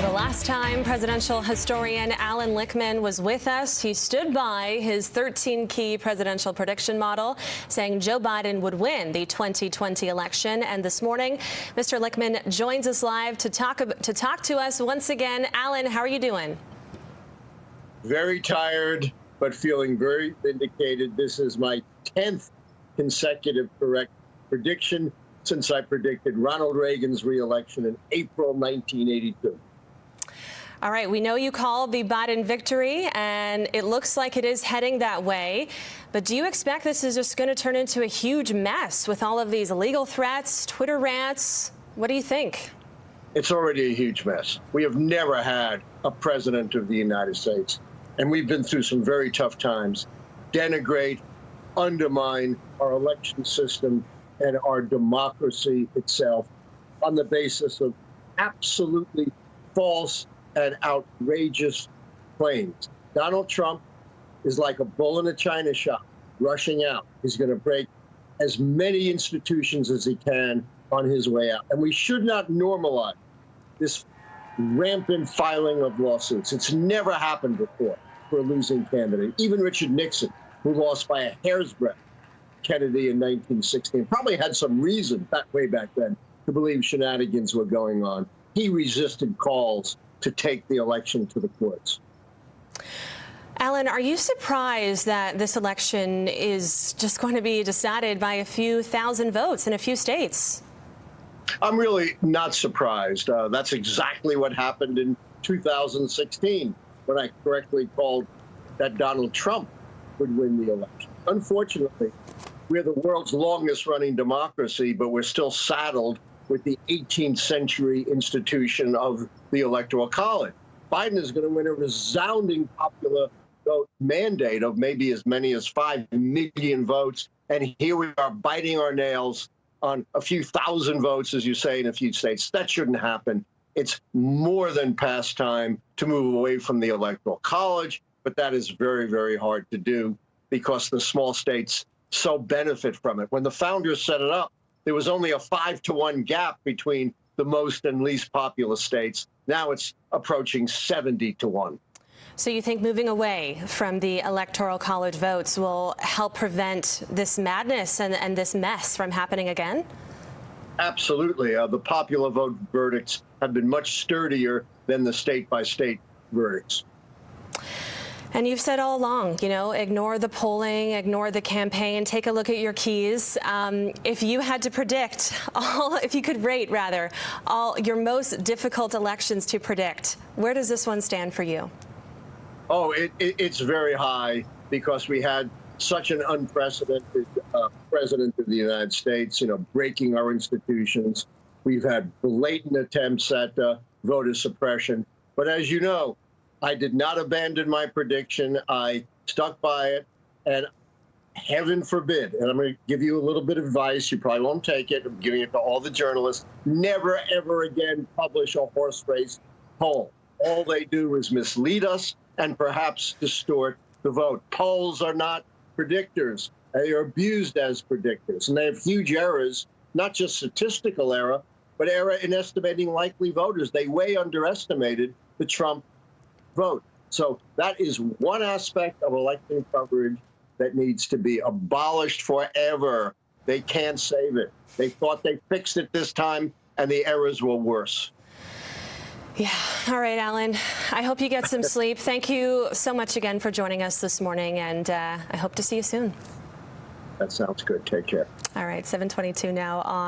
The last time presidential historian Alan Lickman was with us, he stood by his 13-key presidential prediction model, saying Joe Biden would win the 2020 election. And this morning, Mr. Lickman joins us live to talk to us once again. Alan, how are you doing? Very tired, but feeling very vindicated. This is my 10th consecutive correct prediction since I predicted Ronald Reagan's re-election in April 1982. All right, we know you called the Biden victory, and it looks like it is heading that way. But do you expect this is just going to turn into a huge mess with all of these legal threats, Twitter rants? What do you think? It's already a huge mess. We have never had a president of the United States, and we've been through some very tough times, denigrate, undermine our election system and our democracy itself on the basis of absolutely false and outrageous claims. Donald Trump is like a bull in a china shop, rushing out. He's going to break as many institutions as he can on his way out. And we should not normalize this rampant filing of lawsuits. It's never happened before for a losing candidate. Even Richard Nixon, who lost by a hair's breadth Kennedy in 1916, probably had some reason way back then to believe shenanigans were going on. He resisted calls to take the election to the courts. Alan, are you surprised that this election is just going to be decided by a few thousand votes in a few states? I'm really not surprised. That's exactly what happened in 2016 when I correctly called that Donald Trump would win the election. Unfortunately, we're the world's longest running democracy, but we're still saddled with the 18th century institution of the Electoral College. Biden is going to win a resounding popular vote mandate of maybe as many as 5 million votes. And here we are biting our nails on a few thousand votes, as you say, in a few states. That shouldn't happen. It's more than past time to move away from the Electoral College, but that is very, very hard to do because the small states so benefit from it. When the founders set it up, there was only a 5-to-1 gap between the most and least populous states. Now it's approaching 70-to-1. So you think moving away from the Electoral College votes will help prevent this madness and this mess from happening again? Absolutely. The popular vote verdicts have been much sturdier than the state-by-state verdicts. And you've said all along, ignore the polling, ignore the campaign, take a look at your keys. If you had to predict if you could rate all your most difficult elections to predict, where does this one stand for you? Oh, it's very high because we had such an unprecedented president of the United States, breaking our institutions. We've had blatant attempts at voter suppression. But as you know, I did not abandon my prediction. I stuck by it, and heaven forbid, and I'm going to give you a little bit of advice. You probably won't take it. I'm giving it to all the journalists. Never, ever again publish a horse race poll. All they do is mislead us and perhaps distort the vote. Polls are not predictors. They are abused as predictors, and they have huge errors, not just statistical error, but error in estimating likely voters. They way underestimated the Trump vote. So that is one aspect of election coverage that needs to be abolished forever. They can't save it. They thought they fixed it this time, and the errors were worse. Yeah. All right, Alan. I hope you get some sleep. Thank you so much again for joining us this morning, and I hope to see you soon. That sounds good. Take care. All right, 7:22 now on